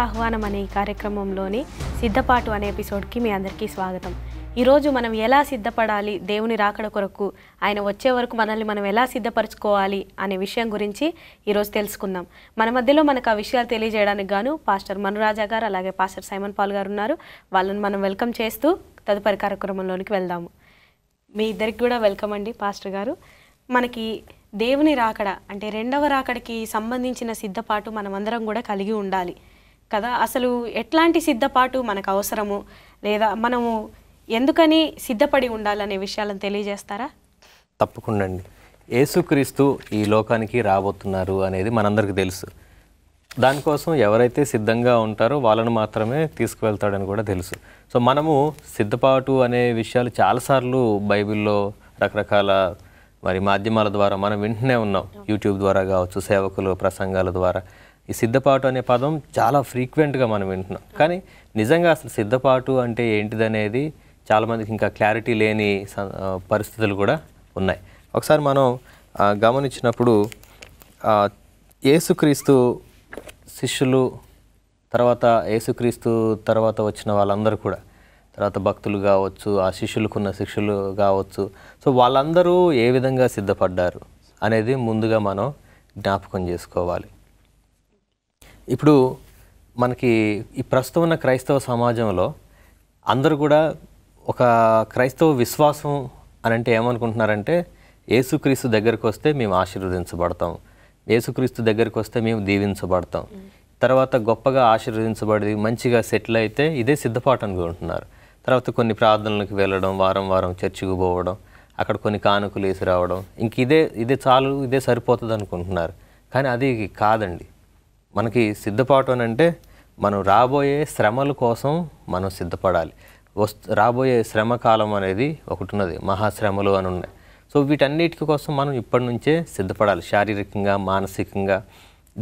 ఆహ్వానం అనే ఈ కార్యక్రమంలోని సిద్ధపాటు అనే ఎపిసోడ్కి మీ అందరికీ స్వాగతం. ఈరోజు మనం ఎలా సిద్ధపడాలి, దేవుని రాకడ కొరకు ఆయన వచ్చే వరకు మనల్ని మనం ఎలా సిద్ధపరచుకోవాలి అనే విషయం గురించి ఈరోజు తెలుసుకుందాం. మన మధ్యలో మనకు ఆ విషయాలు తెలియజేయడానికి గాను పాస్టర్ మనురాజా గారు అలాగే పాస్టర్ సైమన్ పాల్ గారు ఉన్నారు. వాళ్ళని మనం వెల్కమ్ చేస్తూ తదుపరి కార్యక్రమంలోనికి వెళ్దాము. మీ ఇద్దరికి కూడా వెల్కమ్ అండి. పాస్టర్ గారు, మనకి దేవుని రాకడ అంటే రెండవ రాకడికి సంబంధించిన సిద్ధపాటు మనమందరం కూడా కలిగి ఉండాలి కదా. అసలు ఎట్లాంటి సిద్ధపాటు మనకు అవసరము, లేదా మనము ఎందుకని సిద్ధపడి ఉండాలనే విషయాలను తెలియజేస్తారా? తప్పకుండా అండి. యేసుక్రీస్తు ఈ లోకానికి రాబోతున్నారు అనేది మనందరికీ తెలుసు. దానికోసం ఎవరైతే సిద్ధంగా ఉంటారో వాళ్ళను మాత్రమే తీసుకువెళ్తాడని కూడా తెలుసు. సో మనము సిద్ధపాటు అనే విషయాలు చాలాసార్లు బైబిల్లో రకరకాల మాధ్యమాల ద్వారా మనం వింటూనే ఉన్నాం. యూట్యూబ్ ద్వారా కావచ్చు, సేవకులు ప్రసంగాల ద్వారా ఈ సిద్ధపాటు అనే పదం చాలా ఫ్రీక్వెంట్గా మనం వింటున్నాం. కానీ నిజంగా అసలు సిద్ధపాటు అంటే ఏంటిదనేది చాలామందికి ఇంకా క్లారిటీ లేని పరిస్థితులు కూడా ఉన్నాయి. ఒకసారి మనం గమనించినప్పుడు యేసుక్రీస్తు శిష్యులు తర్వాత యేసుక్రీస్తు తర్వాత వచ్చిన వాళ్ళందరూ కూడా, తర్వాత భక్తులు కావచ్చు, ఆ శిష్యులకున్న శిష్యులు కావచ్చు, సో వాళ్ళందరూ ఏ విధంగా సిద్ధపడ్డారు అనేది ముందుగా మనం జ్ఞాపకం చేసుకోవాలి. ఇప్పుడు మనకి ఈ ప్రస్తుతం ఉన్న క్రైస్తవ సమాజంలో అందరూ కూడా ఒక క్రైస్తవ విశ్వాసం అని అంటే ఏమనుకుంటున్నారంటే, యేసుక్రీస్తు దగ్గరికి వస్తే మేము ఆశీర్వదించబడతాం, యేసుక్రీస్తు దగ్గరికి వస్తే మేము దీవించబడతాం, తర్వాత గొప్పగా ఆశీర్వదించబడి మంచిగా సెటిల్ అయితే ఇదే సిద్ధపాటు అనుకుంటున్నారు. తర్వాత కొన్ని ప్రార్థనలకు వెళ్ళడం, వారం వారం చర్చికి పోవడం, అక్కడ కొన్ని కానుకలు వేసి రావడం, ఇంక ఇదే చాలు, ఇదే సరిపోతుంది అనుకుంటున్నారు. కానీ అది కాదండి. మనకి సిద్ధపాటు అని అంటే మనం రాబోయే శ్రమల కోసం మనం సిద్ధపడాలి. రాబోయే శ్రమ కాలం అనేది ఒకటి ఉన్నది, మహాశ్రమలు అని ఉన్నాయి. సో వీటన్నిటి కోసం మనం ఇప్పటి నుంచే సిద్ధపడాలి, శారీరకంగా మానసికంగా.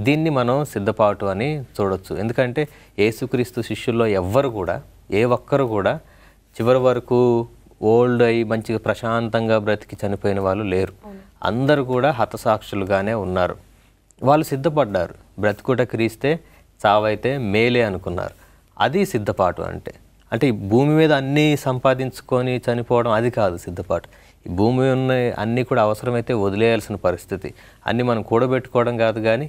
దీన్ని మనం సిద్ధపాటు అని చూడొచ్చు. ఎందుకంటే యేసుక్రీస్తు శిష్యుల్లో ఏ ఒక్కరు కూడా చివరి వరకు ఓల్డ్ అయ్యి మంచిగా ప్రశాంతంగా బ్రతికి చనిపోయిన వాళ్ళు లేరు. అందరూ కూడా హతసాక్షులుగానే ఉన్నారు. వాళ్ళు సిద్ధపడ్డారు. బ్రతుకుట క్రీస్తే, చావైతే మేలే అనుకున్నారు. అది సిద్ధపాటు అంటే ఈ భూమి మీద అన్నీ సంపాదించుకొని చనిపోవడం అది కాదు సిద్ధపాటు. ఈ భూమి ఉన్న అన్నీ కూడా అవసరమైతే వదిలేయాల్సిన పరిస్థితి. అన్నీ మనం కూడబెట్టుకోవడం కాదు, కానీ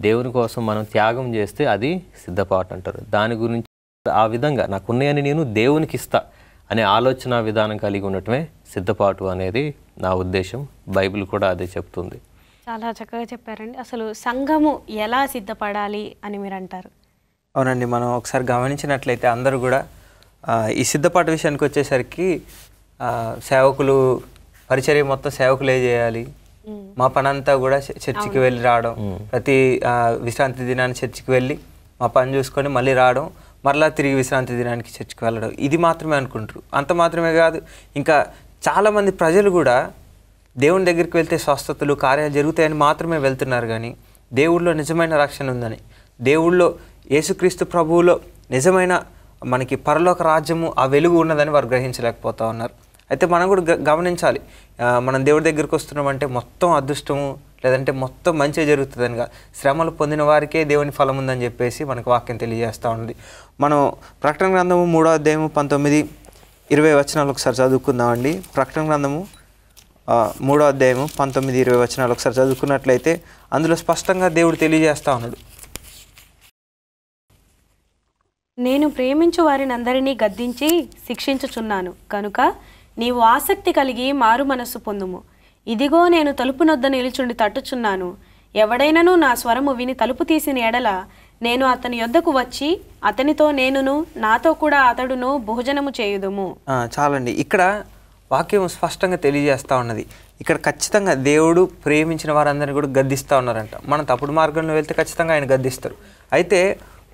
దేవుని కోసం మనం త్యాగం చేస్తే అది సిద్ధపాటు అంటారు. దాని గురించి ఆ విధంగా నాకున్నాయని నేను దేవునికి ఇస్తా అనే ఆలోచన విధానం కలిగి ఉండటమే సిద్ధపాటు అనేది నా ఉద్దేశం. బైబిల్ కూడా అదే చెప్తుంది. చాలా చక్కగా చెప్పారండి. అసలు సంఘము ఎలా సిద్ధపడాలి అని మీరు అంటారు? అవునండి, మనం ఒకసారి గమనించినట్లయితే అందరూ కూడా ఈ సిద్ధపాటు విషయానికి వచ్చేసరికి సేవకులు పరిచర్య మొత్తం సేవకులే చేయాలి, మా పనంతా కూడా చర్చికి వెళ్ళి రావడం, ప్రతి విశ్రాంతి దినాన్ని చర్చికి వెళ్ళి మా పని చూసుకొని మళ్ళీ రావడం, మరలా తిరిగి విశ్రాంతి దినానికి చర్చికి వెళ్ళడం, ఇది మాత్రమే అనుకుంటారు. అంత మాత్రమే కాదు, ఇంకా చాలామంది ప్రజలు కూడా దేవుని దగ్గరికి వెళ్తే స్వస్థతలు కార్యాలు జరుగుతాయని మాత్రమే వెళ్తున్నారు. కానీ దేవుళ్ళో నిజమైన రక్షణ ఉందని, దేవుళ్ళో యేసుక్రీస్తు ప్రభువులో నిజమైన మనకి పరలోక రాజ్యము, ఆ వెలుగు ఉన్నదని వారు గ్రహించలేకపోతూ ఉన్నారు. అయితే మనం కూడా గమనించాలి, మనం దేవుడి దగ్గరికి వస్తున్నామంటే మొత్తం అదృష్టము లేదంటే మొత్తం మంచిగా జరుగుతుందని కాదు, శ్రమలు పొందిన వారికే దేవుని ఫలం ఉందని చెప్పేసి మనకు వాక్యం తెలియజేస్తూ ఉన్నది. మనం ప్రకటన గ్రంథము 3వ అధ్యాయము 19-20 వచనాలు ఒకసారి చదువుకుందామండి. ప్రకటన గ్రంథము 3వ అధ్యాయము 19-20 వచనాలు ఒకసారి చదువుకున్నట్లయితే అందులో స్పష్టంగా దేవుడు తెలియజేస్తూ ఉన్నాడు. నేను ప్రేమించు వారిని అందరినీ గద్దించి శిక్షించుచున్నాను కనుక నీవు ఆసక్తి కలిగి మారు మనస్సు పొందుము. ఇదిగో నేను తలుపు నొద్ద నిలుచుండి తట్టుచున్నాను. ఎవడైనను నా స్వరము విని తలుపు తీసిన ఎడల నేను అతని యొద్దకు వచ్చి అతనితో నేనును నాతో కూడా అతడును భోజనము చేయుదుము. చాలండి, ఇక్కడ వాక్యం స్పష్టంగా తెలియజేస్తూ ఉన్నది. ఇక్కడ ఖచ్చితంగా దేవుడు ప్రేమించిన వారందరినీ కూడా గద్దిస్తూ ఉన్నారంట. మనం తప్పుడు మార్గంలో వెళ్తే ఖచ్చితంగా ఆయన గద్దిస్తారు. అయితే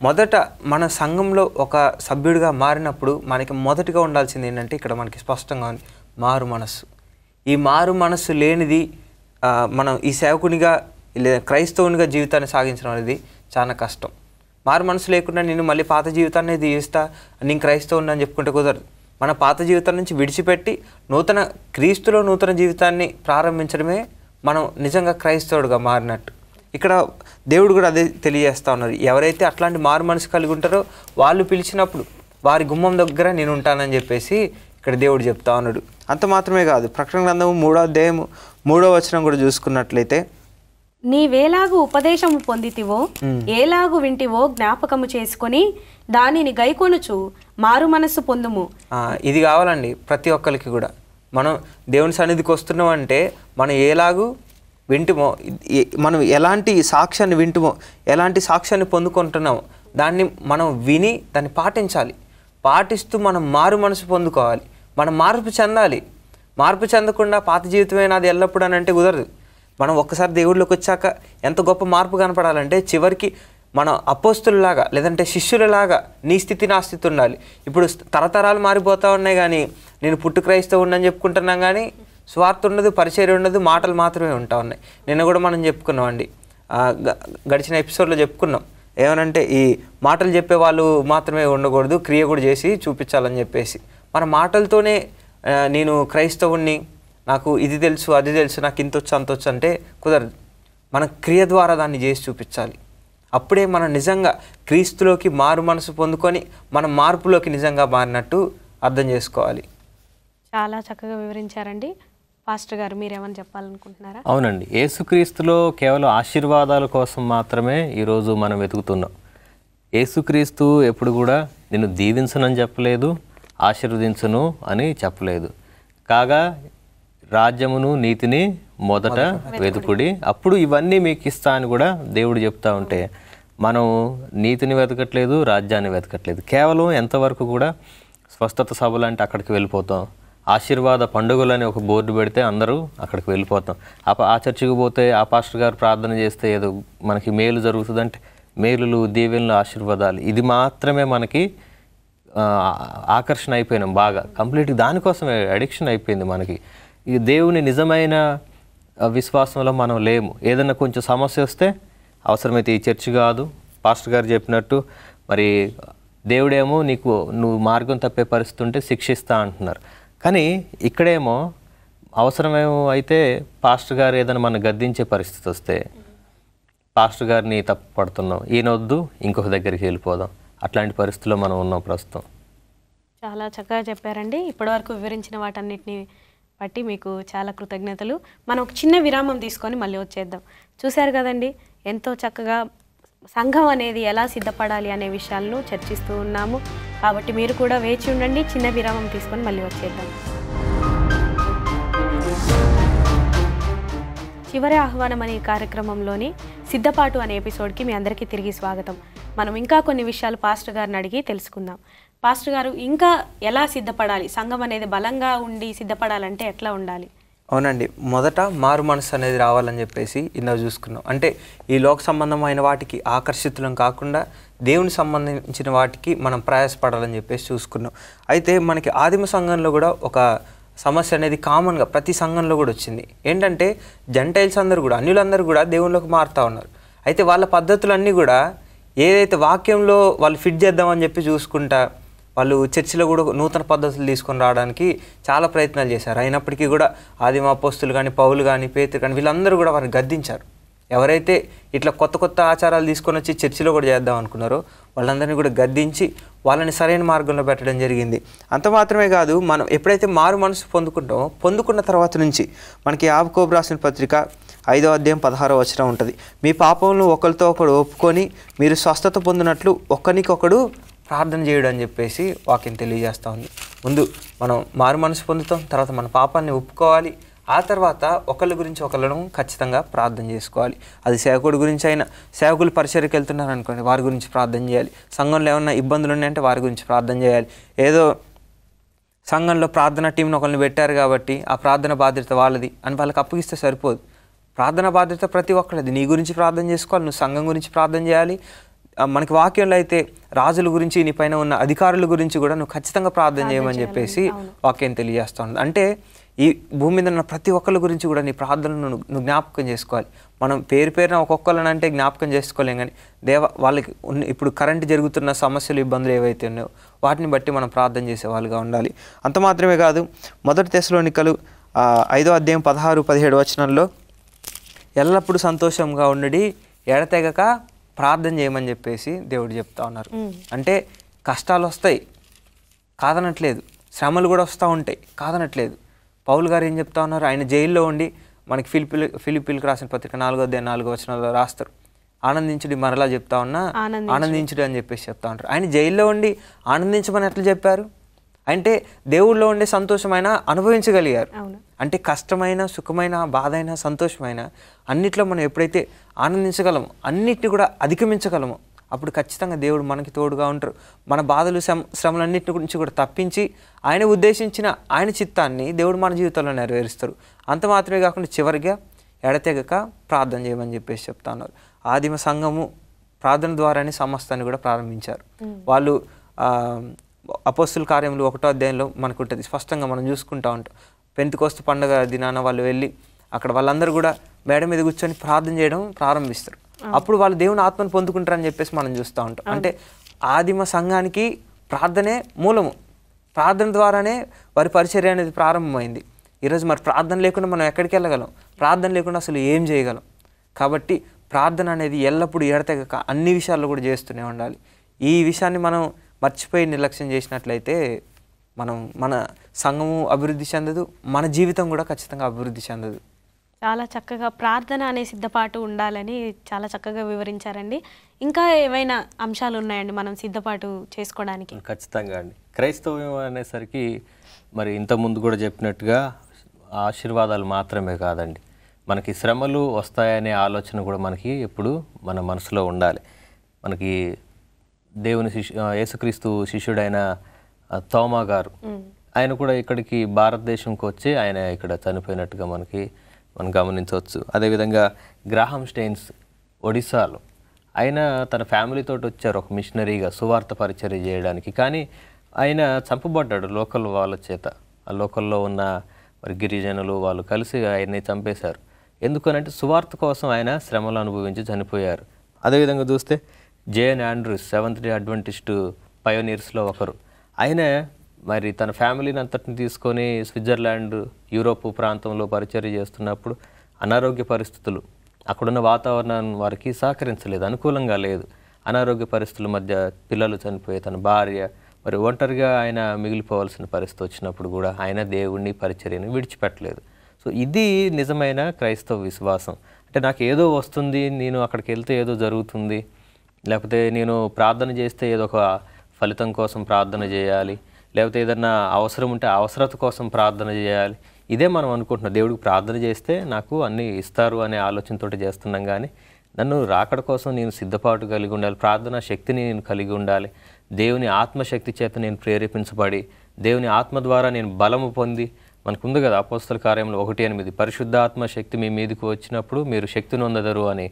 మొదట మన సంఘంలో ఒక సభ్యుడిగా మారినప్పుడు మనకి మొదటిగా ఉండాల్సింది ఏంటంటే, ఇక్కడ మనకి స్పష్టంగా ఉంది, మారు మనస్సు. ఈ మారు మనస్సు లేనిది మనం ఈ సేవకునిగా లేదా క్రైస్తవునిగా జీవితాన్ని సాగించడం అనేది చాలా కష్టం. మారు మనసు లేకుండా నేను మళ్ళీ పాత జీవితాన్ని జీవిస్తా, నేను క్రైస్తవుని అని చెప్పుకుంటే కుదరదు. మన పాత జీవితం నుంచి విడిచిపెట్టి క్రీస్తులో నూతన జీవితాన్ని ప్రారంభించడమే మనం నిజంగా క్రైస్తవుడిగా మారినట్టు. ఇక్కడ దేవుడు కూడా అదే తెలియజేస్తూ ఉన్నారు. ఎవరైతే అట్లాంటి మారు మనసు కలిగి ఉంటారో వాళ్ళు పిలిచినప్పుడు వారి గుమ్మం దగ్గర నేను ఉంటానని చెప్పేసి ఇక్కడ దేవుడు చెప్తా ఉన్నాడు. అంత మాత్రమే కాదు, ప్రకటన గ్రంథము 3వ అధ్యాయము 3వ వచనం కూడా చూసుకున్నట్లయితే, నీవేలాగు ఉపదేశము పొందితివో ఏలాగు వింటివో జ్ఞాపకము చేసుకొని దానిని గైకొనుచు మారు మనస్సు పొందుము. ఇది కావాలండి ప్రతి ఒక్కరికి కూడా. మనం దేవుని సన్నిధికి వస్తున్నాం అంటే మనం ఏలాగు వింటుమో, మనం ఎలాంటి సాక్ష్యాన్ని వింటుమో, ఎలాంటి సాక్ష్యాన్ని పొందుకుంటున్నామో దాన్ని మనం విని దాన్ని పాటించాలి. పాటిస్తూ మనం మారు మనసు పొందుకోవాలి. మనం మార్పు చెందాలి. మార్పు చెందకుండా పాత జీవితమే నాది ఎల్లప్పుడూ అని అంటే కుదరదు. మనం ఒక్కసారి దేవుళ్ళకి వచ్చాక ఎంత గొప్ప మార్పు కనపడాలంటే చివరికి మనం అపోస్తులలాగా లేదంటే శిష్యులలాగా నీ స్థితి నా స్థితి ఉండాలి. ఇప్పుడు తరతరాలు మారిపోతూ ఉన్నాయి, కానీ నేను పుట్టు క్రైస్తవుని అని చెప్పుకుంటున్నాం, కానీ స్వార్థ ఉండదు, పరిచర్య ఉండదు, మాటలు మాత్రమే ఉంటా ఉన్నాయి. నిన్న కూడా మనం చెప్పుకున్నాం అండి, గడిచిన ఎపిసోడ్లో చెప్పుకున్నాం. ఏమనంటే ఈ మాటలు చెప్పే వాళ్ళు మాత్రమే ఉండకూడదు, క్రియ కూడా చేసి చూపించాలని చెప్పేసి. మన మాటలతోనే నేను క్రైస్తవుణ్ణి, నాకు ఇది తెలుసు అది తెలుసు, నాకు ఇంత వచ్చు అంత వచ్చు అంటే కుదరదు. మన క్రియ ద్వారా దాన్ని చేసి చూపించాలి. అప్పుడే మనం నిజంగా క్రీస్తులోకి మారు మనసు పొందుకొని మన మార్పులోకి నిజంగా మారినట్టు అర్థం చేసుకోవాలి. చాలా చక్కగా వివరించారండి. పాస్టర్ గారు మీరేమని చెప్పాలనుకుంటున్నారా? అవునండి, యేసుక్రీస్తులో కేవలం ఆశీర్వాదాల కోసం మాత్రమే ఈరోజు మనం వెతుకుతున్నాం. యేసుక్రీస్తు ఎప్పుడు కూడా నిన్ను దీవించనని చెప్పలేదు, ఆశీర్వదించును అని చెప్పలేదు. కాగా రాజ్యమును నీతిని మొదట వెతుకుడి, అప్పుడు ఇవన్నీ మీకు ఇస్తా అని కూడా దేవుడు చెప్తా ఉంటే మనం నీతిని వెతకట్లేదు, రాజ్యాన్ని వెతకట్లేదు. కేవలం ఎంతవరకు కూడా స్వస్థత సభలు అంటే అక్కడికి వెళ్ళిపోతాం, ఆశీర్వాద పండుగలని ఒక బోర్డు పెడితే అందరూ అక్కడికి వెళ్ళిపోతాం. ఆ చర్చికి పోతే ఆ పాస్టర్ గారు ప్రార్థన చేస్తే ఏదో మనకి మేలు జరుగుతుందంటే మేలులు, దీవెనలు, ఆశీర్వాదాలు, ఇది మాత్రమే మనకి ఆకర్షణ అయిపోయినాం. బాగా కంప్లీట్గా దానికోసమే అడిక్షన్ అయిపోయింది మనకి. ఈ దేవుని నిజమైన విశ్వాసంలో మనం లేము. ఏదైనా కొంచెం సమస్య వస్తే అవసరమైతే ఈ చర్చి కాదు, పాస్టర్ గారు చెప్పినట్టు మరి దేవుడేమో నువ్వు మార్గం తప్పే పరిస్థితి ఉంటే శిక్షిస్తా అంటున్నారు. కానీ ఇక్కడేమో అవసరమేమో అయితే పాస్టర్ గారు ఏదైనా మనం గద్దించే పరిస్థితి వస్తే పాస్టర్ గారిని తప్పు పడుతున్నాం, ఈయనొద్దు ఇంకొక దగ్గరికి వెళ్ళిపోదాం, అట్లాంటి పరిస్థితుల్లో మనం ఉన్నాం ప్రస్తుతం. చాలా చక్కగా చెప్పారండి. ఇప్పటివరకు వివరించిన వాటన్నిటిని బట్టి మీకు చాలా కృతజ్ఞతలు. మనం ఒక చిన్న విరామం తీసుకొని మళ్ళీ వచ్చేద్దాం. చూశారు కదండి, ఎంతో చక్కగా సంఘం అనేది ఎలా సిద్ధపడాలి అనే విషయాలను చర్చిస్తూ ఉన్నాము. కాబట్టి మీరు కూడా వేచి ఉండండి. చిన్న విరామం తీసుకొని మళ్ళీ వచ్చేద్దాం. చివరి ఆహ్వానం అనే కార్యక్రమంలోని సిద్ధపాటు అనే ఎపిసోడ్కి మీ అందరికీ తిరిగి స్వాగతం. మనం ఇంకా కొన్ని విషయాలు పాస్టర్ గారిని అడిగి తెలుసుకుందాం. పాస్టర్ గారు, ఇంకా ఎలా సిద్ధపడాలి? సంఘం అనేది బలంగా ఉండి సిద్ధపడాలంటే ఎట్లా ఉండాలి? అవునండి, మొదట మారు మనసు అనేది రావాలని చెప్పేసి ఇందాక చూసుకున్నాం. అంటే ఈ లోక సంబంధమైన వాటికి ఆకర్షితులం కాకుండా దేవుని సంబంధించిన వాటికి మనం ప్రయాసపడాలని చెప్పేసి చూసుకున్నాం. అయితే మనకి ఆదిమ సంఘంలో కూడా ఒక సమస్య అనేది కామన్గా ప్రతి సంఘంలో కూడా వచ్చింది. ఏంటంటే జెంటైల్స్ అందరూ కూడా, అన్యులందరూ కూడా దేవుళ్ళలోకి మారుతూ ఉన్నారు. అయితే వాళ్ళ పద్ధతులన్నీ కూడా ఏదైతే వాక్యంలో వాళ్ళు ఫిట్ చేద్దామని చెప్పి చూసుకుంటా వాళ్ళు చర్చిలో కూడా నూతన పద్ధతులు తీసుకొని రావడానికి చాలా ప్రయత్నాలు చేశారు. అయినప్పటికీ కూడా ఆదిమ అపోస్తులు కానీ, పౌలు కానీ, పేతురు కానీ వీళ్ళందరూ కూడా వారిని గద్దించారు. ఎవరైతే ఇట్లా కొత్త కొత్త ఆచారాలు తీసుకొని వచ్చి చర్చిలో కూడా చేద్దాం అనుకున్నారో వాళ్ళందరినీ కూడా గద్దించి వాళ్ళని సరైన మార్గంలో పెట్టడం జరిగింది. అంత మాత్రమే కాదు, మనం ఎప్పుడైతే మారు మనసు పొందుకుంటామో పొందుకున్న తర్వాత నుంచి మనకి యాకోబు రాసిన పత్రిక 5వ అధ్యాయం 16వ వచనం ఉంటుంది. మీ పాపములను ఒకరితో ఒకడు ఒప్పుకొని మీరు స్వస్థత పొందినట్లు ఒకరికొకడు ప్రార్థన చేయడం అని చెప్పేసి వాక్యం తెలియజేస్తూ ఉంది. ముందు మనం మారు మనసు పొందుతాం, తర్వాత మన పాపాన్ని ఒప్పుకోవాలి, ఆ తర్వాత ఒకళ్ళ గురించి ఒకళ్ళను ఖచ్చితంగా ప్రార్థన చేసుకోవాలి. అది సేవకుడి గురించి అయినా, సేవకులు పరిచర్యకి వెళ్తున్నారు అనుకోండి, వారి గురించి ప్రార్థన చేయాలి. సంఘంలో ఏమన్నా ఇబ్బందులు ఉన్నాయంటే వారి గురించి ప్రార్థన చేయాలి. ఏదో సంఘంలో ప్రార్థన టీంను ఒకరిని పెట్టారు కాబట్టి ఆ ప్రార్థన బాధ్యత వాళ్ళది అని వాళ్ళకి అప్పగిస్తే సరిపోదు. ప్రార్థన బాధ్యత ప్రతి ఒక్కరిది. నీ గురించి ప్రార్థన చేసుకోవాలి, నువ్వు సంఘం గురించి ప్రార్థన చేయాలి. మనకి వాక్యంలో అయితే రాజుల గురించి, నీ పైన ఉన్న అధికారుల గురించి కూడా నువ్వు ఖచ్చితంగా ప్రార్థన చేయమని చెప్పేసి వాక్యం తెలియజేస్తూ ఉంది. అంటే ఈ భూమి మీద ఉన్న ప్రతి ఒక్కరి గురించి కూడా నీ ప్రార్థనను నువ్వు జ్ఞాపకం చేసుకోవాలి. మనం పేరున ఒక్కొక్కరిని అంటే జ్ఞాపకం చేసుకోలేం, కానీ వాళ్ళకి ఇప్పుడు కరెంట్ జరుగుతున్న సమస్యలు, ఇబ్బందులు ఏవైతే ఉన్నాయో వాటిని బట్టి మనం ప్రార్థన చేసే వాళ్ళుగా ఉండాలి. అంత మాత్రమే కాదు, మొదటి తెస్సలోనికలు 5వ అధ్యాయం 16-17 వచనంలో ఎల్లప్పుడూ సంతోషంగా ఉండడి, ఎడతెగక ప్రార్థన చేయమని చెప్పేసి దేవుడు చెప్తా ఉన్నారు. అంటే కష్టాలు వస్తాయి కాదనట్లేదు, శ్రమలు కూడా వస్తూ ఉంటాయి కాదనట్లేదు. పౌలు గారు ఏం చెప్తా ఉన్నారు, ఆయన జైల్లో ఉండి మనకి ఫిలిప్పీలకు రాసిన పత్రిక 4:4 రాస్తారు, ఆనందించుడి, మరలా చెప్తా ఉన్నా ఆనందించుడి అని చెప్పేసి చెప్తా ఉంటారు. ఆయన జైల్లో ఉండి ఆనందించమని ఎట్లా చెప్పారు అంటే దేవుళ్ళలో ఉండే సంతోషం ఆయన అనుభవించగలిగారు. అంటే కష్టమైన, సుఖమైన, బాధైన, సంతోషమైన అన్నిట్లో మనం ఎప్పుడైతే ఆనందించగలమో, అన్నిటిని కూడా అధిగమించగలమో, అప్పుడు ఖచ్చితంగా దేవుడు మనకి తోడుగా ఉంటారు. మన బాధలు శ్రమలన్నింటి గురించి కూడా తప్పించి ఆయన ఉద్దేశించిన ఆయన చిత్తాన్ని దేవుడు మన జీవితంలో నెరవేరుస్తారు. అంత మాత్రమే కాకుండా చివరిగా ఎడతెగక ప్రార్థన చేయమని చెప్పేసి చెప్తా ఉన్నారు. ఆదిమ సంఘము ప్రార్థన ద్వారానే సమస్తాన్ని కూడా ప్రారంభించారు. వాళ్ళు అపోస్తుల కార్యములు 1వ అధ్యాయంలో మనకు ఉంటుంది, స్పష్టంగా మనం చూసుకుంటూ ఉంటాం. పెంతెకోస్తు పండుగ దినాన వాళ్ళు వెళ్ళి అక్కడ వాళ్ళందరూ కూడా మేడ మీద కూర్చొని ప్రార్థన చేయడం ప్రారంభిస్తారు. అప్పుడు వాళ్ళు దేవుని ఆత్మను పొందుకుంటారని చెప్పేసి మనం చూస్తూ ఉంటాం. అంటే ఆదిమ సంఘానికి ప్రార్థనే మూలము, ప్రార్థన ద్వారానే వారి పరిచర్య అనేది ప్రారంభమైంది. ఈరోజు మరి ప్రార్థన లేకుండా మనం ఎక్కడికి వెళ్ళగలం? ప్రార్థన లేకుండా అసలు ఏం చేయగలం? కాబట్టి ప్రార్థన అనేది ఎల్లప్పుడూ ఎడతెగక అన్ని విషయాల్లో కూడా చేస్తూనే ఉండాలి. ఈ విషయాన్ని మనం మర్చిపోయి నిర్లక్ష్యం చేసినట్లయితే మన సంఘము అభివృద్ధి చెందదు, మన జీవితం కూడా ఖచ్చితంగా అభివృద్ధి చెందదు. చాలా చక్కగా ప్రార్థన అనే సిద్ధపాటు ఉండాలని చాలా చక్కగా వివరించారండి. ఇంకా ఏమైనా అంశాలు ఉన్నాయండి మనం సిద్ధపాటు చేసుకోవడానికి? ఖచ్చితంగా అండి. క్రైస్తవ్యం అనేసరికి మరి ఇంతకుముందు కూడా చెప్పినట్టుగా ఆశీర్వాదాలు మాత్రమే కాదండి, మనకి శ్రమలు వస్తాయనే ఆలోచన కూడా మనకి ఎప్పుడు మన మనసులో ఉండాలి. మనకి దేవుని యేసుక్రీస్తు శిష్యుడైన తోమా గారు, ఆయన కూడా ఇక్కడికి భారతదేశంకి వచ్చి ఆయన ఇక్కడ చనిపోయినట్టుగా మనం గమనించవచ్చు. అదేవిధంగా గ్రాహం స్టెయిన్స్ ఒడిస్సాలో ఆయన తన ఫ్యామిలీతో వచ్చారు ఒక మిషనరీగా సువార్త పరిచర్య చేయడానికి. కానీ ఆయన చంపబడ్డాడు లోకల్ వాళ్ళ చేత. ఆ లోకల్లో ఉన్న మరి గిరిజనులు వాళ్ళు కలిసి ఆయన్ని చంపేశారు. ఎందుకనంటే సువార్త కోసం ఆయన శ్రమలు అనుభవించి చనిపోయారు. అదేవిధంగా చూస్తే JN Andrews, seventh day adventist పయోనీర్స్లో ఒకరు. ఆయన మరి తన ఫ్యామిలీని అంతటిని తీసుకొని స్విట్జర్లాండ్, యూరోప్ ప్రాంతంలో పరిచర్య చేస్తున్నప్పుడు అనారోగ్య పరిస్థితులు, అక్కడున్న వాతావరణం వారికి సహకరించలేదు, అనుకూలంగా లేదు. అనారోగ్య పరిస్థితుల మధ్య పిల్లలు చనిపోయి తన భార్య మరి ఒంటరిగా ఆయన మిగిలిపోవాల్సిన పరిస్థితి వచ్చినప్పుడు కూడా ఆయన దేవుణ్ణి పరిచర్యను విడిచిపెట్టలేదు. సో ఇది నిజమైన క్రైస్తవ విశ్వాసం. అంటే నాకు ఏదో వస్తుంది, నేను అక్కడికి వెళ్తే ఏదో జరుగుతుంది, లేకపోతే నేను ప్రార్థన చేస్తే ఏదో ఒక ఫలితం కోసం ప్రార్థన చేయాలి, లేకపోతే ఏదన్నా అవసరం ఉంటే అవసరత కోసం ప్రార్థన చేయాలి, ఇదే మనం అనుకుంటున్నాం. దేవుడికి ప్రార్థన చేస్తే నాకు అన్నీ ఇస్తారు అనే ఆలోచనతో చేస్తున్నాం. కానీ నన్ను రాకడ కోసం నేను సిద్ధపాటు కలిగి ఉండాలి, ప్రార్థనా శక్తిని నేను కలిగి ఉండాలి, దేవుని ఆత్మశక్తి చేత నేను ప్రేరేపించబడి దేవుని ఆత్మ ద్వారా నేను బలము పొంది, మనకుంది కదా అపోస్తల కార్యంలో 1:8, పరిశుద్ధాత్మ శక్తి మీ మీదకి వచ్చినప్పుడు మీరు శక్తిని పొందదరు అని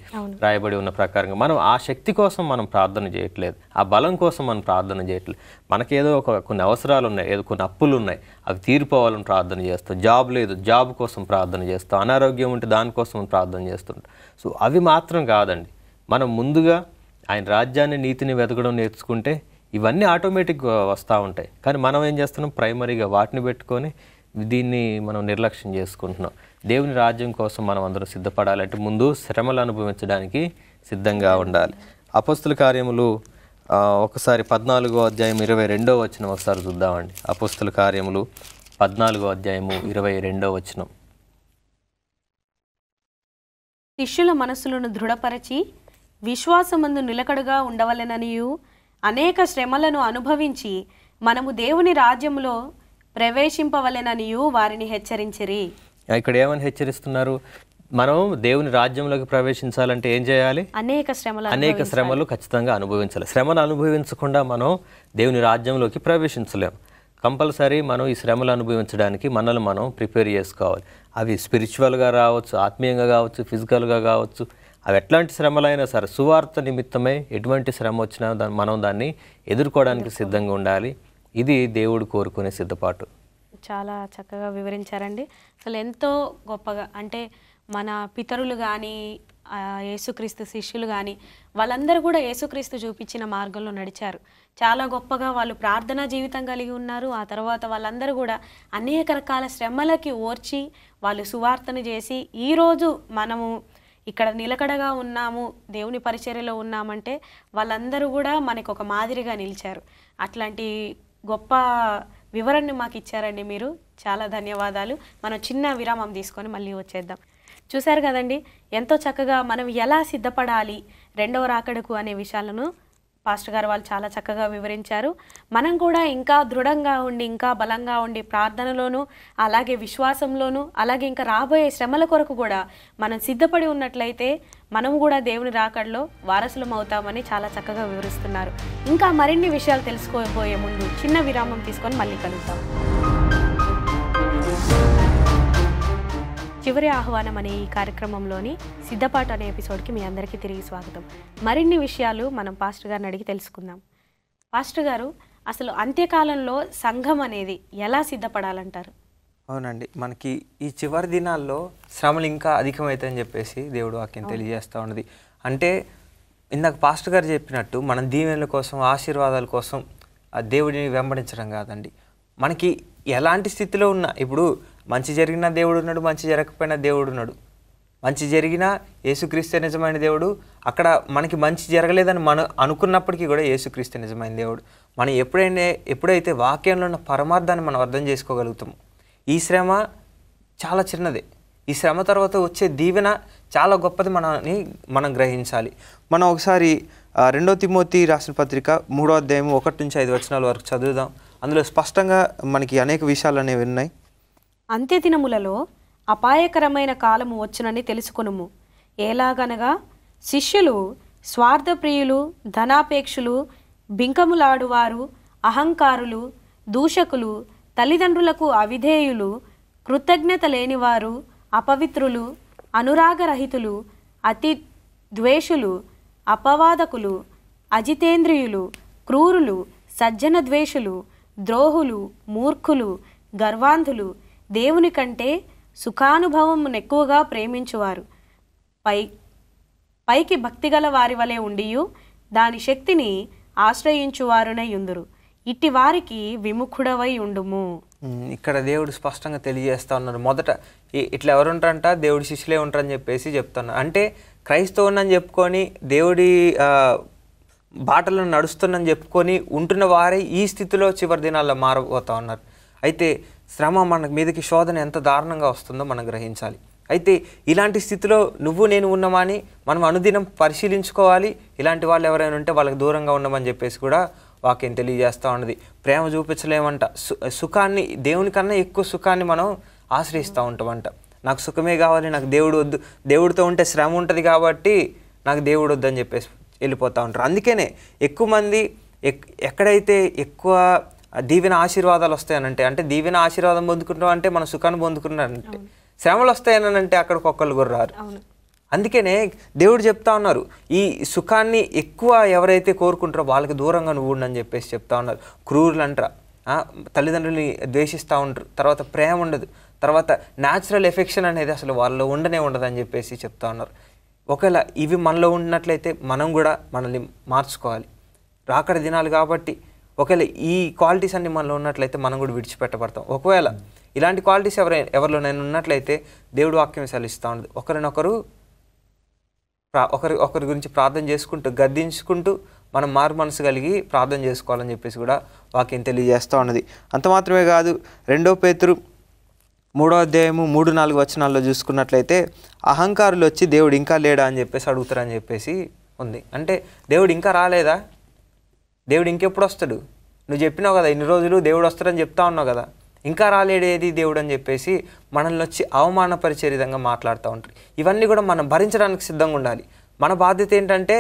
రాయబడి ఉన్న ప్రకారంగా మనం ఆ శక్తి కోసం మనం ప్రార్థన చేయట్లేదు, ఆ బలం కోసం మనం ప్రార్థన చేయట్లేదు. మనకేదో కొన్ని అవసరాలు ఉన్నాయి, ఏదో కొన్ని అప్పులు ఉన్నాయి, అవి తీరిపోవాలని ప్రార్థన చేస్తాం. జాబ్ లేదు, జాబ్ కోసం ప్రార్థన చేస్తాం. అనారోగ్యం ఉంటే దానికోసం ప్రార్థన చేస్తుంటాం. సో అవి మాత్రం కాదండి, మనం ముందుగా ఆయన రాజ్యాన్ని, నీతిని వెతకడం నేర్చుకుంటే ఇవన్నీ ఆటోమేటిక్గా వస్తూ ఉంటాయి. కానీ మనం ఏం చేస్తున్నాం, ప్రైమరీగా వాటిని పెట్టుకొని దీన్ని మనం నిర్లక్ష్యం చేసుకుంటున్నాం. దేవుని రాజ్యం కోసం మనం అందరం సిద్ధపడాలంటే ముందు శ్రమలు అనుభవించడానికి సిద్ధంగా ఉండాలి. అపోస్తుల కార్యములు ఒకసారి 14వ అధ్యాయం 22వ వచనం ఒకసారి చూద్దామండి. అపోస్తుల కార్యములు 14వ అధ్యాయము 22వ వచనం. శిష్యుల మనస్సులను దృఢపరచి విశ్వాసమందు నిలకడగా ఉండవలెననియు అనేక శ్రమలను అనుభవించి మనము దేవుని రాజ్యములో ప్రవేశింపవలెననియు వారిని హెచ్చరించిరి. ఇక్కడ ఏమని హెచ్చరిస్తున్నారు? మనం దేవుని రాజ్యంలోకి ప్రవేశించాలంటే ఏం చేయాలి? అనేక శ్రమలు ఖచ్చితంగా అనుభవించాలి. శ్రమను అనుభవించకుండా మనం దేవుని రాజ్యంలోకి ప్రవేశించలేము. కంపల్సరీ మనం ఈ శ్రమలు అనుభవించడానికి మనల్ని మనం ప్రిపేర్ చేసుకోవాలి. అవి స్పిరిచువల్గా రావచ్చు, ఆత్మీయంగా కావచ్చు, ఫిజికల్గా కావచ్చు. అవి ఎట్లాంటి శ్రమలైనా సరే సువార్త నిమిత్తమై ఎటువంటి శ్రమ వచ్చినా మనం దాన్ని ఎదుర్కోవడానికి సిద్ధంగా ఉండాలి. ఇది దేవుడు కోరుకునే సిద్ధపాటు. చాలా చక్కగా వివరించారండి. అసలు ఎంతో గొప్పగా, అంటే మన పితరులు కానీ యేసుక్రీస్తు శిష్యులు కానీ వాళ్ళందరూ కూడా యేసుక్రీస్తు చూపించిన మార్గంలో నడిచారు. చాలా గొప్పగా వాళ్ళు ప్రార్థనా జీవితం కలిగి ఉన్నారు. ఆ తర్వాత వాళ్ళందరూ కూడా అనేక రకాల శ్రమలకి ఓర్చి వాళ్ళు సువార్తను చేసి ఈరోజు మనము ఇక్కడ నిలకడగా ఉన్నాము, దేవుని పరిచర్యలో ఉన్నామంటే వాళ్ళందరూ కూడా మనకు ఒక మాదిరిగా నిలిచారు. అట్లాంటి గొప్ప వివరణని మాకు ఇచ్చారండి మీరు. చాలా ధన్యవాదాలు. మనం చిన్న విరామం తీసుకొని మళ్ళీ వచ్చేద్దాం. చూశారు కదండి, ఎంతో చక్కగా మనం ఎలా సిద్ధపడాలి రెండవ రాకడకు అనే విషయాలను పాస్టర్ గారు వాళ్ళు చాలా చక్కగా వివరించారు. మనం కూడా ఇంకా దృఢంగా ఉండి, ఇంకా బలంగా ఉండి, ప్రార్థనలోనూ అలాగే విశ్వాసంలోనూ అలాగే ఇంకా రాబోయే శ్రమల కొరకు కూడా మనం సిద్ధపడి ఉన్నట్లయితే మనం కూడా దేవుని రాకడలో వారసులం అవుతామని చాలా చక్కగా వివరిస్తున్నారు. ఇంకా మరిన్ని విషయాలు తెలుసుకోబోయే ముందు చిన్న విరామం తీసుకొని మళ్ళీ కలుద్దాం. చివరి ఆహ్వానం అనే ఈ కార్యక్రమంలోని సిద్ధపాటు అనే ఎపిసోడ్కి మీ అందరికీ తిరిగి స్వాగతం. మరిన్ని విషయాలు మనం పాస్టర్ గారిని అడిగి తెలుసుకుందాం. పాస్టర్ గారు, అసలు అంత్యకాలంలో సంఘం అనేది ఎలా సిద్ధపడాలంటారు? అవునండి, మనకి ఈ చివరి దినాల్లో శ్రమలు ఇంకా అధికమవుతాయని చెప్పేసి దేవుడు వాక్యం తెలియజేస్తూ ఉన్నది. అంటే ఇందాక పాస్టర్ గారు చెప్పినట్టు మనం దీవెనల కోసం, ఆశీర్వాదాల కోసం ఆ దేవుడిని వెంబడించడం కాదండి. మనకి ఎలాంటి స్థితిలో ఉన్నా, ఇప్పుడు మంచి జరిగిన దేవుడు ఉన్నాడు, మంచి జరగకపోయినా దేవుడు ఉన్నాడు. మంచి జరిగినా యేసుక్రీస్తే నిజమైన దేవుడు, అక్కడ మనకి మంచి జరగలేదని మనం అనుకున్నప్పటికీ కూడా యేసుక్రీస్తే నిజమైన దేవుడు. మనం ఎప్పుడైతే వాక్యంలో ఉన్న పరమార్థాన్ని మనం అర్థం చేసుకోగలుగుతాము, ఈ శ్రమ చాలా చిన్నదే, ఈ శ్రమ తర్వాత వచ్చే దీవెన చాలా గొప్పది మనం గ్రహించాలి. మనం ఒకసారి 2 తిమోతి రాసిన పత్రిక 3వ అధ్యాయం 1-5 వచనాల వరకు చదువుదాం. అందులో స్పష్టంగా మనకి అనేక విషయాలు అనేవి ఉన్నాయి. అంత్యదినములలో అపాయకరమైన కాలము వచ్చునని తెలుసుకొనుము. ఎలాగనగా శిష్యులు స్వార్థప్రియులు, ధనాపేక్షులు, బింకములాడువారు, అహంకారులు, దూషకులు, తల్లిదండ్రులకు అవిధేయులు, కృతజ్ఞత లేనివారు, అపవిత్రులు, అనురాగరహితులు, అతి ద్వేషులు, అపవాదకులు, అజితేంద్రియులు, క్రూరులు, సజ్జన ద్వేషులు, ద్రోహులు, మూర్ఖులు, గర్వాంధులు, దేవుని కంటే సుఖానుభవం ఎక్కువగా ప్రేమించువారు, పైకి భక్తిగల వారి వలె ఉండియు దాని శక్తిని ఆశ్రయించువారునై యుందురు. ఇట్టి వారికి విముఖుడవై ఉండుము. ఇక్కడ దేవుడు స్పష్టంగా తెలియజేస్తా ఉన్నారు. మొదట ఇట్లా ఎవరు ఉంటారంట, దేవుడి శిష్యులే ఉంటారని చెప్పేసి చెప్తున్నారు. అంటే క్రైస్తవునని చెప్పుకొని దేవుడి బాటలను నడుస్తున్నని చెప్పుకొని ఉంటున్న వారే ఈ స్థితిలో చివరి దినాల్లో మారబోతా ఉన్నారు. అయితే శ్రమ మన మీదకి, శోధన ఎంత దారుణంగా వస్తుందో మనం గ్రహించాలి. అయితే ఇలాంటి స్థితిలో నువ్వు నేను ఉన్నామని మనం అనుదినం పరిశీలించుకోవాలి. ఇలాంటి వాళ్ళు ఎవరైనా ఉంటే వాళ్ళకి దూరంగా ఉండమని చెప్పేసి కూడా వాక్యం తెలియజేస్తూ ఉన్నది. ప్రేమ చూపించలేమంట, సుఖాన్ని, దేవుని కన్నా ఎక్కువ సుఖాన్ని మనం ఆశ్రయిస్తూ ఉంటామంట. నాకు సుఖమే కావాలి, నాకు దేవుడు వద్దు, దేవుడితో ఉంటే శ్రమ ఉంటుంది కాబట్టి నాకు దేవుడు వద్దు అని చెప్పేసి వెళ్ళిపోతూ ఉంటారు. అందుకనే ఎక్కువ మంది ఎక్కడైతే ఎక్కువ దీవెన ఆశీర్వాదాలు వస్తాయనంటే, అంటే దీవెన ఆశీర్వాదం పొందుకుంటాం అంటే మనం సుఖాన్ని పొందుకున్నారంటే, శ్రమలు వస్తాయనంటే అక్కడికి ఒక్కళ్ళు కూడా రారు. అందుకనే దేవుడు చెప్తా ఉన్నారు, ఈ సుఖాన్ని ఎక్కువ ఎవరైతే కోరుకుంటారో వాళ్ళకి దూరంగా నువ్వు ఉండని చెప్పేసి చెప్తా ఉన్నారు. క్రూరులు అంటారా, తల్లిదండ్రులని ద్వేషిస్తూ ఉంటారు, తర్వాత ప్రేమ ఉండదు, తర్వాత న్యాచురల్ ఎఫెక్షన్ అనేది అసలు వాళ్ళలో ఉండదని చెప్పేసి చెప్తా ఉన్నారు. ఒకవేళ ఇవి మనలో ఉన్నట్లయితే మనం కూడా మనల్ని మార్చుకోవాలి. రాకడ దినాలు కాబట్టి ఒకవేళ ఈ క్వాలిటీస్ అన్ని మనలో ఉన్నట్లయితే మనం కూడా విడిచిపెట్టబడతాం. ఒకవేళ ఇలాంటి క్వాలిటీస్ ఎవరిలోనైనా ఉన్నట్లయితే దేవుడు వాక్యం సెలవిస్తూ ఉన్నది, ఒకరి గురించి ప్రార్థన చేసుకుంటూ, గద్దించుకుంటూ మనం మారు మనసు కలిగి ప్రార్థన చేసుకోవాలని చెప్పేసి కూడా వాక్యం తెలియజేస్తూ ఉన్నది. అంత మాత్రమే కాదు, 2 పేతురు 3వ అధ్యాయము 3-4 వచనాల్లో చూసుకున్నట్లయితే అహంకారులు వచ్చి దేవుడు ఇంకా లేడా అని చెప్పేసి అడుగుతారని చెప్పేసి ఉంది. అంటే దేవుడు ఇంకా రాలేదా, దేవుడు ఇంకెప్పుడు వస్తాడు, నువ్వు చెప్పినావు కదా ఇన్ని రోజులు దేవుడు వస్తాడని చెప్తా ఉన్నావు కదా, ఇంకా రాలేడేది దేవుడు అని చెప్పేసి మనల్ని వచ్చి అవమానపరిచే విధంగా మాట్లాడుతూ ఉంటారు. ఇవన్నీ కూడా మనం భరించడానికి సిద్ధంగా ఉండాలి. మన బాధ్యత ఏంటంటే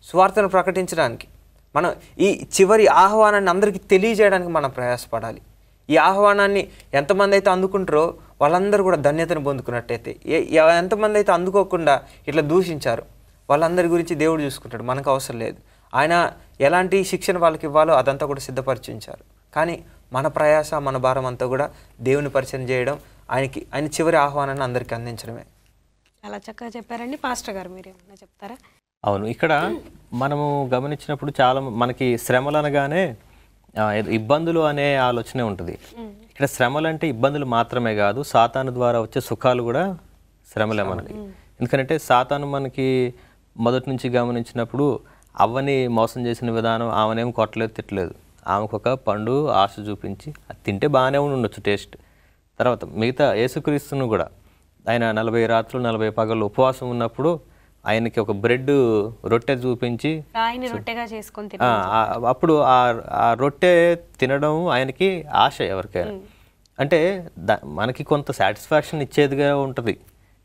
స్వార్థను ప్రకటించడానికి, మనం ఈ చివరి ఆహ్వానాన్ని అందరికీ తెలియజేయడానికి మనం ప్రయాసపడాలి. ఈ ఆహ్వానాన్ని ఎంతమంది అయితే అందుకుంటారో వాళ్ళందరూ కూడా ధన్యతను పొందుకున్నట్టయితే, ఎంతమంది అయితే అందుకోకుండా ఇట్లా దూషించారు వాళ్ళందరి గురించి దేవుడు చూసుకుంటాడు, మనకు అవసరం లేదు. ఆయన ఎలాంటి శిక్షణ వాళ్ళకి ఇవ్వాలో అదంతా కూడా సిద్ధపరిచించారు. కానీ మన ప్రయాస, మన భారం అంతా కూడా దేవుని పరిచయం చేయడం, ఆయన చివరి ఆహ్వానాన్ని అందరికీ అందించడమే. చాలా చక్కగా చెప్పారండి. పాస్టర్ గారు మీరేమన్నా చెప్తారా? అవును, ఇక్కడ మనము గమనించినప్పుడు చాలా మనకి శ్రమలు అనగానే ఇబ్బందులు అనే ఆలోచనే ఉంటుంది. ఇక్కడ శ్రమలు అంటే ఇబ్బందులు మాత్రమే కాదు, సాతాను ద్వారా వచ్చే సుఖాలు కూడా శ్రమలే మనకి. ఎందుకంటే సాతాను మనకి మొదటి నుంచి గమనించినప్పుడు అవ్వని మోసం చేసిన విధానం, ఆమెనేం కొట్టలేదు తిట్టలేదు, ఆమెకు ఒక పండు ఆశ చూపించి అది తింటే బాగానే ఉండొచ్చు టేస్ట్. తర్వాత మిగతా యేసుక్రీస్తును కూడా ఆయన 40 రాత్రులు 40 పగలు ఉపవాసం ఉన్నప్పుడు ఆయనకి ఒక బ్రెడ్ రొట్టె చూపించి రాయిని రొట్టెగా చేసుకొని అప్పుడు ఆ రొట్టె తినడం ఆయనకి ఆశ ఎవరికైనా. అంటే మనకి కొంత సాటిస్ఫాక్షన్ ఇచ్చేదిగా ఉంటుంది,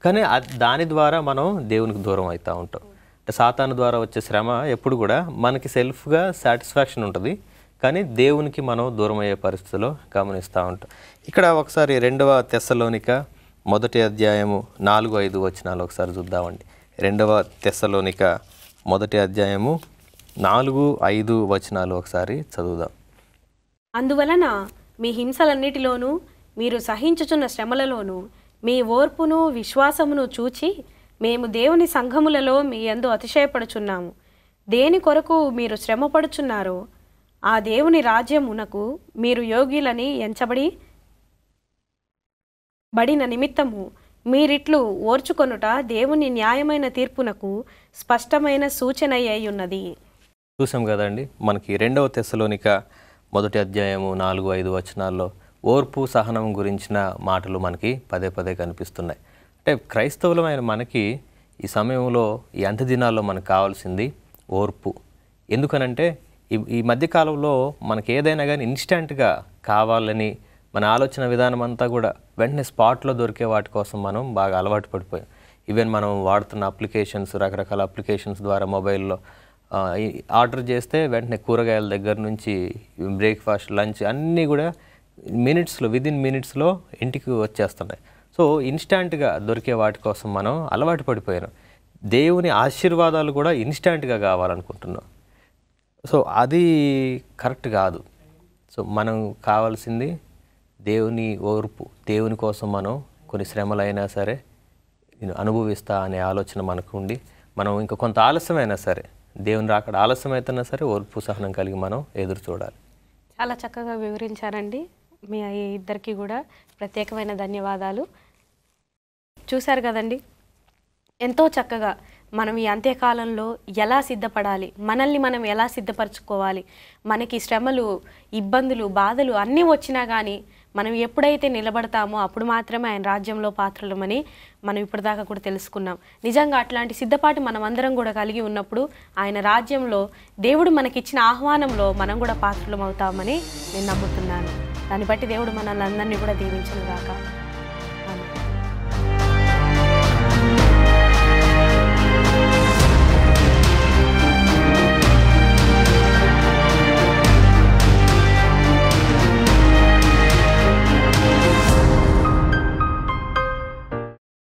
కానీ దాని ద్వారా మనం దేవునికి దూరం అవుతూ ఉంటాం. అంటే సాతాను ద్వారా వచ్చే శ్రమ ఎప్పుడు కూడా మనకి సెల్ఫ్గా సాటిస్ఫాక్షన్ ఉంటుంది, కానీ దేవునికి మనం దూరం అయ్యే పరిస్థితిలో గమనిస్తూ ఉంటాం. ఇక్కడ ఒకసారి 2వ తెస్సలోనిక 1వ అధ్యాయము 4-5 వచనాలు ఒకసారి చూద్దామండి. 2వ తెస్సలోనిక 1వ అధ్యాయము 4-5 వచనాలు ఒకసారి చదువుదాం. అందువలన మీ హింసలన్నిటిలోనూ మీరు సహించుచున్న శ్రమలలోనూ మీ ఓర్పును విశ్వాసమును చూచి మేము దేవుని సంఘములలో మీ యందు అతిశయపడుచున్నాము. దేని కొరకు మీరు శ్రమపడుచున్నారో ఆ దేవుని రాజ్యమునకు మీరు యోగ్యులని ఎంచబడి బడిన నిమిత్తము మీరిట్లు ఓర్చుకొనుట దేవుని న్యాయమైన తీర్పునకు స్పష్టమైన సూచన అయి ఉన్నది. చూసాం కదండి, మనకి 2వ తెస్సలోనిక 1వ అధ్యాయము 4-5 వచనాల్లో ఓర్పు సహనం గురించిన మాటలు మనకి పదే పదే కనిపిస్తున్నాయి. అంటే క్రైస్తవులమైన మనకి ఈ సమయంలో ఈ అంత్య దినాల్లో మనకు కావాల్సింది ఓర్పు. ఎందుకనంటే ఈ మధ్యకాలంలో మనకి ఏదైనా కానీ ఇన్స్టెంట్గా కావాలని మన ఆలోచన విధానం అంతా కూడా వెంటనే స్పాట్లో దొరికే వాటి కోసం మనం బాగా అలవాటు పడిపోయాం. ఈవెన్ మనం వాడుతున్న అప్లికేషన్స్, రకరకాల అప్లికేషన్స్ ద్వారా మొబైల్లో ఆర్డర్ చేస్తే వెంటనే కూరగాయల దగ్గర నుంచి బ్రేక్ఫాస్ట్, లంచ్ అన్నీ కూడా విదిన్ మినిట్స్లో ఇంటికి వచ్చేస్తున్నాయి. సో ఇన్స్టాంట్గా దొరికే వాటి కోసం మనం అలవాటు పడిపోయాం. దేవుని ఆశీర్వాదాలు కూడా ఇన్స్టాంట్గా కావాలనుకుంటున్నాం. సో అది కరెక్ట్ కాదు. సో మనం కావాల్సింది దేవుని ఓర్పు. దేవుని కోసం మనం కొన్ని శ్రమలైనా సరే నేను అనుభవిస్తా అనే ఆలోచన మనకు ఉండి, మనం ఇంకా కొంత ఆలస్యమైనా సరే, దేవుని రాకడ ఆలస్యమైతున్నా సరే ఓర్పు సహనం కలిగి మనం ఎదురు చూడాలి. చాలా చక్కగా వివరించారండి. మీ ఇద్దరికి కూడా ప్రత్యేకమైన ధన్యవాదాలు. చూశారు కదండి, ఎంతో చక్కగా మనం ఈ అంత్యకాలంలో ఎలా సిద్ధపడాలి, మనల్ని మనం ఎలా సిద్ధపరచుకోవాలి, మనకి శ్రమలు, ఇబ్బందులు, బాధలు అన్నీ వచ్చినా కానీ మనం ఎప్పుడైతే నిలబడతామో అప్పుడు మాత్రమే ఆయన రాజ్యంలో పాత్రలమని మనం ఇప్పటిదాకా కూడా తెలుసుకున్నాం. నిజంగా అట్లాంటి సిద్ధపాటు మనం అందరం కూడా కలిగి ఉన్నప్పుడు ఆయన రాజ్యంలో దేవుడు మనకిచ్చిన ఆహ్వానంలో మనం కూడా పాత్రలం అవుతామని నేను నమ్ముతున్నాను. దాన్ని బట్టి దేవుడు మనల్ని అందరినీ కూడా దీవించును గాక.